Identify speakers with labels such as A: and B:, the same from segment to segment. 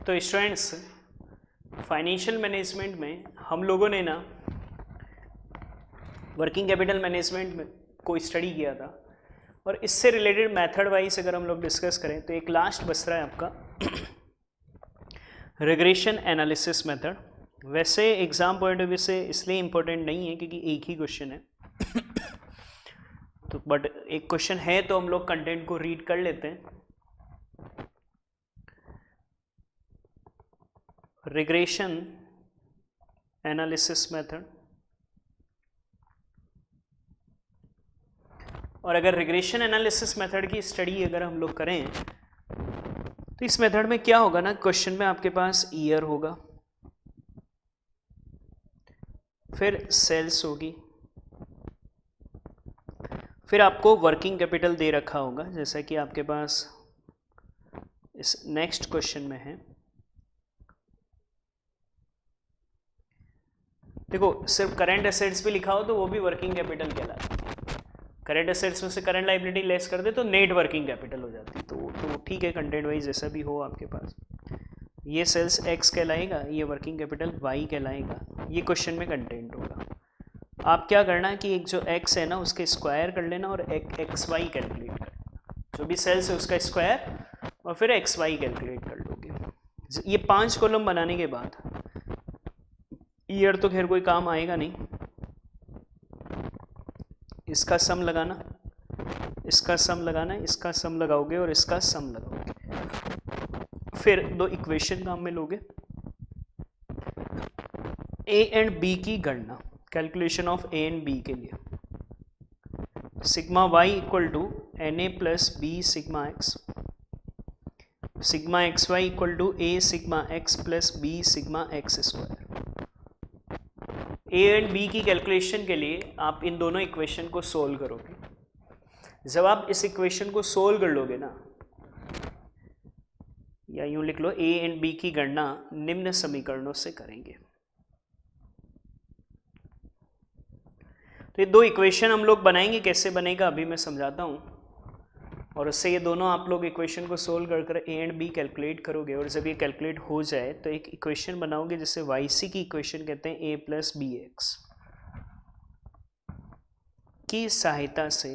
A: तो students, financial management में हम लोगों ने ना वर्किंग कैपिटल मैनेजमेंट में को स्टडी किया था, और इससे रिलेटेड मेथड वाइज अगर हम लोग डिस्कस करें तो एक लास्ट बच रहा है आपका रिग्रेशन एनालिसिस मेथड। वैसे एग्जाम पॉइंट ऑफ व्यू से इसलिए इम्पोर्टेंट नहीं है क्योंकि एक ही क्वेश्चन है तो बट एक क्वेश्चन है तो हम लोग कंटेंट को रीड कर लेते हैं। रिग्रेशन एनालिसिस मेथड, और अगर रिग्रेशन एनालिसिस मेथड की स्टडी अगर हम लोग करें तो इस मेथड में क्या होगा ना, क्वेश्चन में आपके पास ईयर होगा, फिर सेल्स होगी, फिर आपको वर्किंग कैपिटल दे रखा होगा जैसा कि आपके पास इस नेक्स्ट क्वेश्चन में है। देखो सिर्फ करंट एसेट्स भी लिखा हो तो वो भी वर्किंग कैपिटल कहलाता है। करंट एसेट्स में से करंट लाइबिलिटी लेस कर दे तो नेट वर्किंग कैपिटल हो जाती है। तो ठीक है, कंटेंट वाइज जैसा भी हो आपके पास, ये सेल्स एक्स कहलाएगा, ये वर्किंग कैपिटल वाई कहलाएगा, ये क्वेश्चन में कंटेंट होगा। आप क्या करना है कि एक जो एक्स है ना उसके स्क्वायर कर लेना और एक एक्स वाई कैलकुलेट कर लेना, जो भी सेल्स है उसका स्क्वायर और फिर एक्स वाई कैलकुलेट कर लोगे। ये 5 कॉलम बनाने के बाद ईयर तो खैर कोई काम आएगा नहीं, इसका सम लगाना, इसका सम लगाना, इसका सम लगाओगे और इसका सम लगाओगे, फिर 2 इक्वेशन काम में लोगे। ए एंड बी की गणना, calculation of A and B के लिए sigma Y equal to N A plus B sigma X, sigma x Y equal to A sigma x plus B sigma x square. A and B की calculation के लिए आप इन दोनों equation को solve करोगे। जब आप इस इक्वेशन को सोल्व कर लोगे ना, या यूं लिख लो, ए एंड बी की गणना निम्न समीकरणों से करेंगे। तो ये 2 इक्वेशन हम लोग बनाएंगे, कैसे बनेगा अभी मैं समझाता हूं, और उससे ये दोनों आप लोग इक्वेशन को सोल्व कर कर ए एंड बी कैलकुलेट करोगे, और जब ये कैलकुलेट हो जाए तो एक इक्वेशन बनाओगे जिसे वाई सी की इक्वेशन कहते हैं, ए प्लस बी एक्स की सहायता से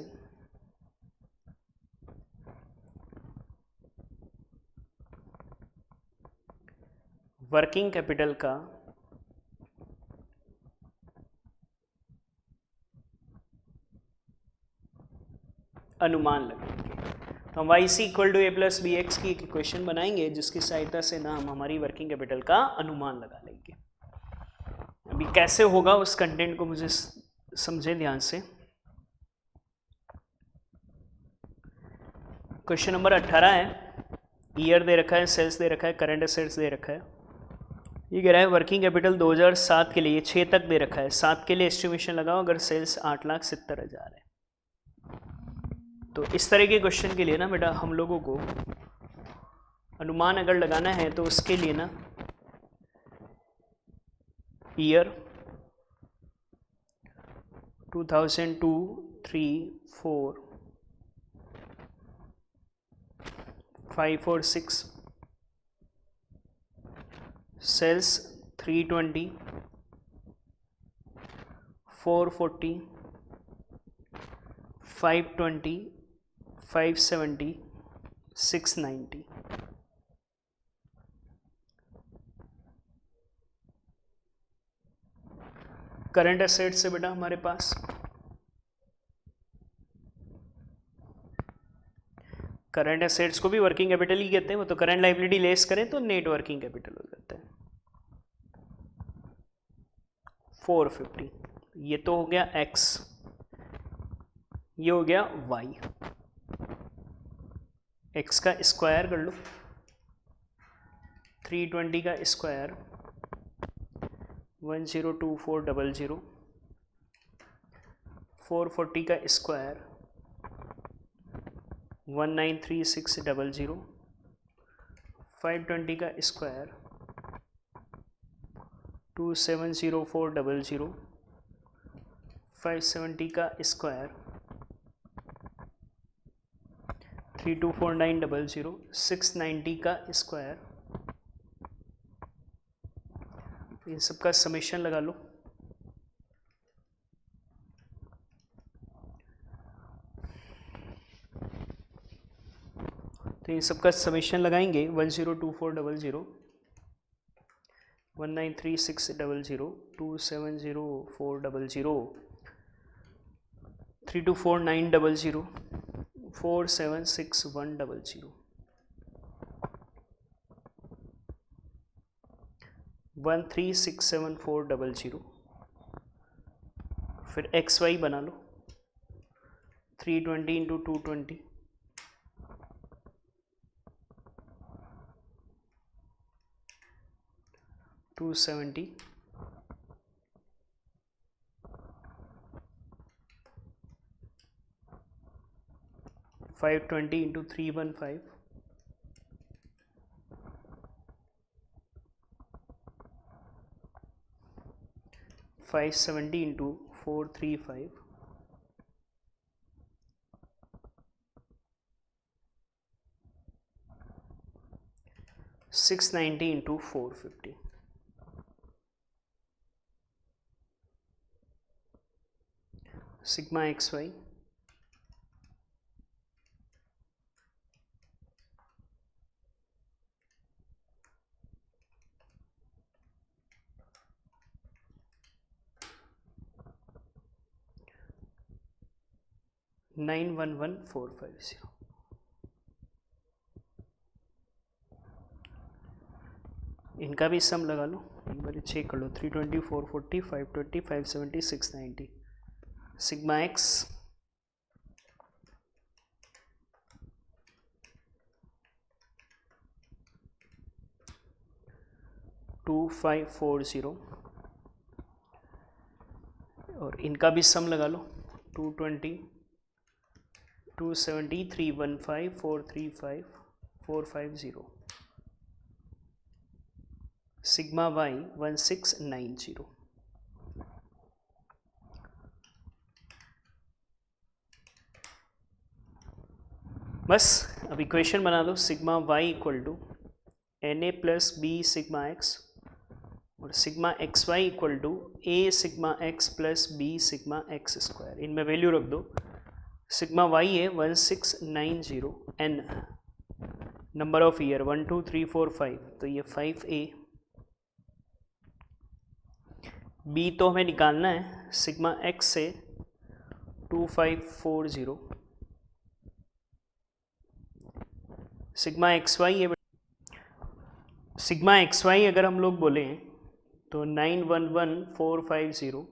A: वर्किंग कैपिटल का अनुमान लगाएंगे। तो हम Y C equal to A plus B X की एक इक्वेशन बनाएंगे जिसकी सहायता से ना हम हमारी वर्किंग कैपिटल का अनुमान लगा लेंगे। अभी कैसे होगा उस कंटेंट को मुझे समझे ध्यान से। क्वेश्चन नंबर 18 है, ईयर दे रखा है, सेल्स दे रखा है, करंट एसेट्स दे रखा है। ये कह रहा है वर्किंग कैपिटल 2007 के लिए 6 तक दे रखा है, 7 के लिए एस्टिमेशन लगाओ अगर सेल्स 8,70,000 है। तो इस तरह के क्वेश्चन के लिए ना बेटा हम लोगों को अनुमान अगर लगाना है तो उसके लिए ना ईयर 2002, 3, 4, 5 और 6, सेल्स 320, 440, 520, 570, 690। करंट एसेट से बेटा हमारे पास करंट एसेट्स को भी वर्किंग कैपिटल ही कहते हैं, वो तो करंट लाइबिलिटी लेस करें तो नेट वर्किंग कैपिटल हो जाता है। 450, ये तो हो गया x, ये हो गया y, x का स्क्वायर कर लो, 320 का स्क्वायर 102400, 440 का स्क्वायर 193600, 520 का स्क्वायर 270,400, 570 का स्क्वायर 324900, 690 का स्क्वायर इन सब का समेशन लगा लो। तो इन सब का समेशन लगाएंगे 102400 193600 270400 324900 476100 136740 फिर XY बना लो 320 into 220 270 520 into 315 570 into 435 690 into 450 sigma XY 911450 इनका भी सम लगा लो, एक बार चेक कर लो। 320 440 520 570 690 सिग्मा X 2540 और इनका भी सम लगा लो 220 270 315 435 450 सिग्मा Y 1690 बस अब इक्वेशन बना दो। Sigma Y equal to NA plus B sigma X और sigma XY equal to A sigma X plus B sigma X square. इनमें वैल्यू रख दो। सिग्मा Y है 1690 N नंबर ऑफ ईयर 1 2 3 4 5 तो ये 5A। B तो हमें निकालना है सिग्मा X से 2540 सिग्मा XY है। सिग्मा XY अगर हम लोग बोलें तो 911450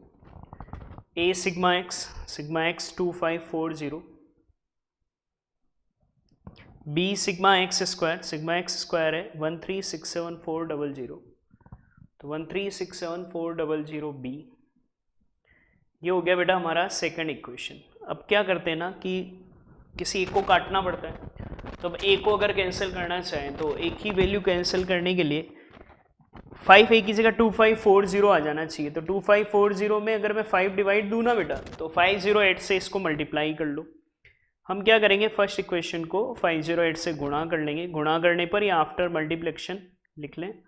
A: A sigma X 2540 B sigma X square है 1367400 तो 1367400 B ये हो गया बेटा हमारा सेकंड इक्वेशन। अब क्या करते हैं ना कि किसी एक को काटना पड़ता है, तो अब एक को अगर कैंसिल करना चाहें तो एक ही वैल्यू कैंसिल करने के लिए 5A की जगह 2540 आ जाना चाहिए। तो 2540 में अगर मैं 5 डिवाइड दूँ ना बेटा तो 508 से इसको मल्टीप्लाई कर लो। हम क्या करेंगे फर्स्ट इक्वेशन को 508 से गुणा कर लेंगे, गुणा करने पर या आफ्टर मल्टीप्लिकेशन लिख लें,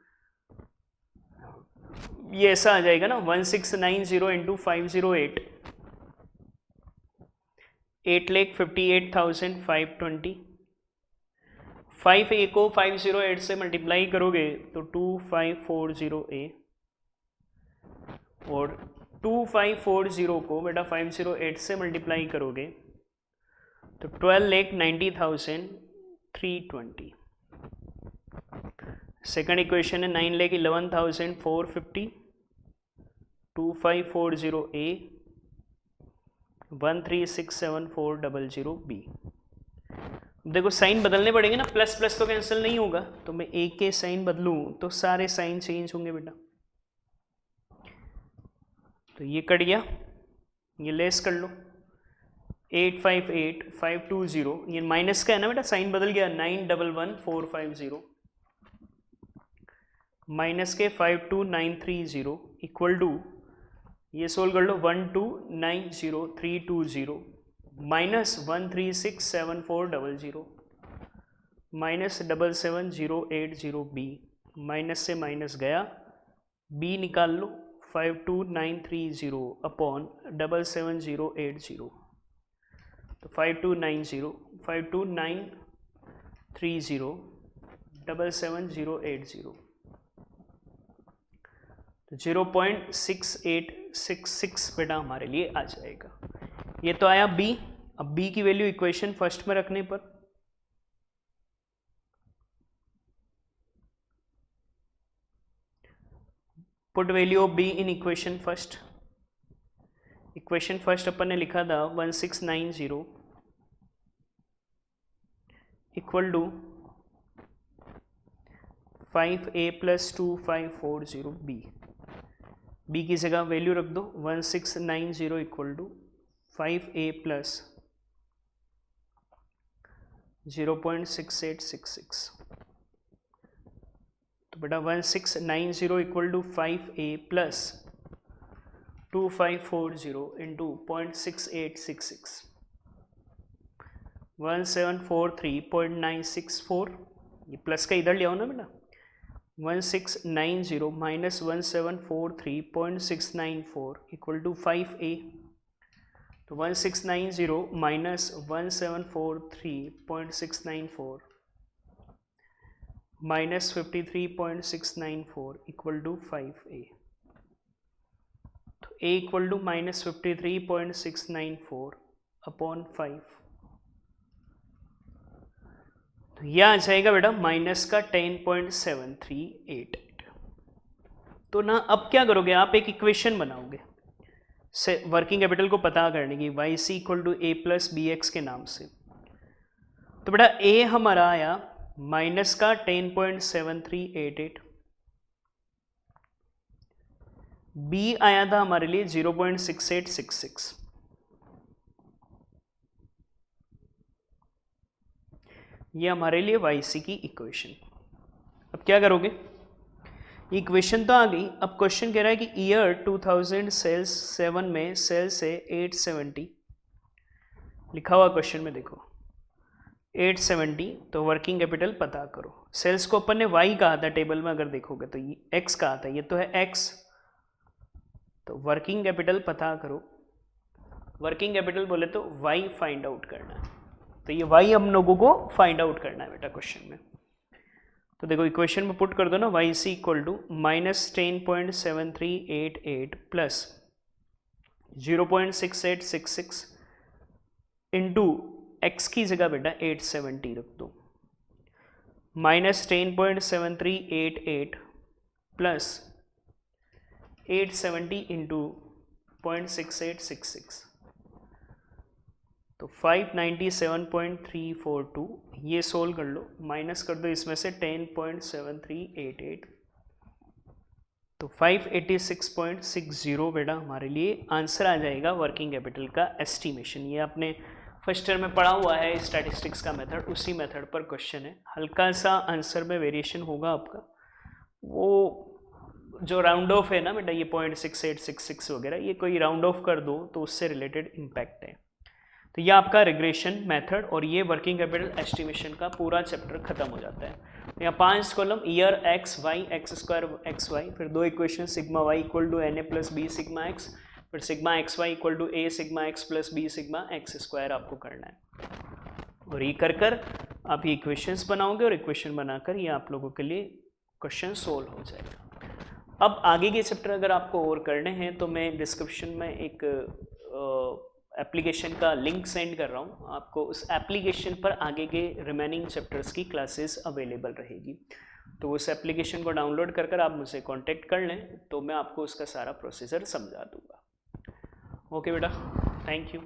A: ये ऐसा आ जाएगा ना 1690 इंटू 508 8,58,520 5A को 508 से मल्टीप्लाई करोगे तो 2540A और 2540 को बेटा 508 से मल्टीप्लाई करोगे तो 12,90,320। सेकंड इक्वेशन है 9,11,450 2540A 1367400B। देखो साइन बदलने पड़ेंगे ना, प्लस प्लस तो कैंसिल नहीं होगा, तो मैं ए के साइन बदलूं तो सारे साइन चेंज होंगे बेटा। तो ये कट गया, ये लेस कर लो 858520 ये माइनस का है ना बेटा, साइन बदल गया 911450 माइनस के 52930 इक्वल टू ये सोल्व कर लो 1290320 माइनस 1367400 माइनस 77080B माइनस से माइनस गया b निकाल लो 52930 अपॉन 77080, तो 5230 77080, तो 0.6866 बेटा हमारे लिए आ जाएगा। ये तो आया b। अब b की वैल्यू इक्वेशन फर्स्ट में रखने पर put value of b in equation first. Equation first अपन ने लिखा था 1690 equal to 5a + 2540b। b की जगह वैल्यू रख दो 1690 इक्वल टू 5a + 0.6866, तो बेटा 1690 इक्वल टू 5a + 2540 इंटू 0.6866, 1743.964। ये प्लस का इधर ले आओ ना बेटा, 1690 माइनस 1743.694 इक्वल टू 5a, तो 1690 minus 1743.694 minus 53.694 equal to 5a, तो a equal to minus 53.694 upon 5, तो यह आ जाएगा बेटा माइनस का 10.7388। तो ना अब क्या करोगे आप, एक इक्वेशन बनाओगे से वर्किंग कैपिटल को पता करने की, Y C equal to A plus B X के नाम से। तो बेटा ए हमारा आया माइनस का 10.7388, बी आया था हमारे लिए 0.6866, ये हमारे लिए वाई सी की इक्वेशन। अब क्या करोगे, इक्वेशन तो आ गई। अब क्वेश्चन कह रहा है कि ईयर 2007 में सेल्स है 870, लिखा हुआ क्वेश्चन में देखो 870, तो वर्किंग कैपिटल पता करो। सेल्स को अपन ने वाई कहा था, टेबल में अगर देखोगे तो ये एक्स कहा था, ये तो है एक्स, तो वर्किंग कैपिटल पता करो। वर्किंग कैपिटल बोले तो वाई फाइंड आउट करना है, तो ये वाई हम लोगों को फाइंड आउट करना है बेटा क्वेश्चन में। तो देखो इक्वेशन में पुट कर दो ना, Y C equal to minus 10.7388 plus 0.6866 into X की जगह बेटा 870 रख दो, माइनस 10.7388 प्लस 870 इंटू 0.6866, तो 597.342। ये सोल्व कर लो, माइनस कर दो इसमें से 10.7388, तो 586.60 बेटा हमारे लिए आंसर आ जाएगा वर्किंग कैपिटल का एस्टिमेशन। ये आपने फर्स्ट ईयर में पढ़ा हुआ है स्टैटिस्टिक्स का मेथड, उसी मेथड पर क्वेश्चन है। हल्का सा आंसर में वेरिएशन होगा आपका, वो जो राउंड ऑफ है ना बेटा, ये 0.6866 वगैरह, ये कोई राउंड ऑफ कर दो तो उससे रिलेटेड इम्पैक्ट है। तो ये आपका रिग्रेशन मेथड और ये वर्किंग कैपिटल एस्टिमेशन का पूरा चैप्टर खत्म हो जाता है। तो यहाँ 5 column, year x y x square x y, फिर 2 equation sigma Y equal to N A plus B sigma x, फिर sigma x Y equal to A sigma x plus B sigma x square आपको करना है। और ये कर आप ये इक्वेशंस बनाओगे और इक्वेशन बनाकर ये आप लोगों के लिए क्वेश्चन सोल्व हो जाएगा। अब आगे के चैप्टर अगर आपको और करने हैं तो मैं डिस्क्रिप्शन में एक एप्लीकेशन का लिंक सेंड कर रहा हूँ आपको, उस एप्लीकेशन पर आगे के रिमेनिंग चैप्टर्स की क्लासेस अवेलेबल रहेगी। तो उस एप्लीकेशन को डाउनलोड कर आप मुझसे कांटेक्ट कर लें, तो मैं आपको उसका सारा प्रोसीजर समझा दूँगा। ओके बेटा, थैंक यू।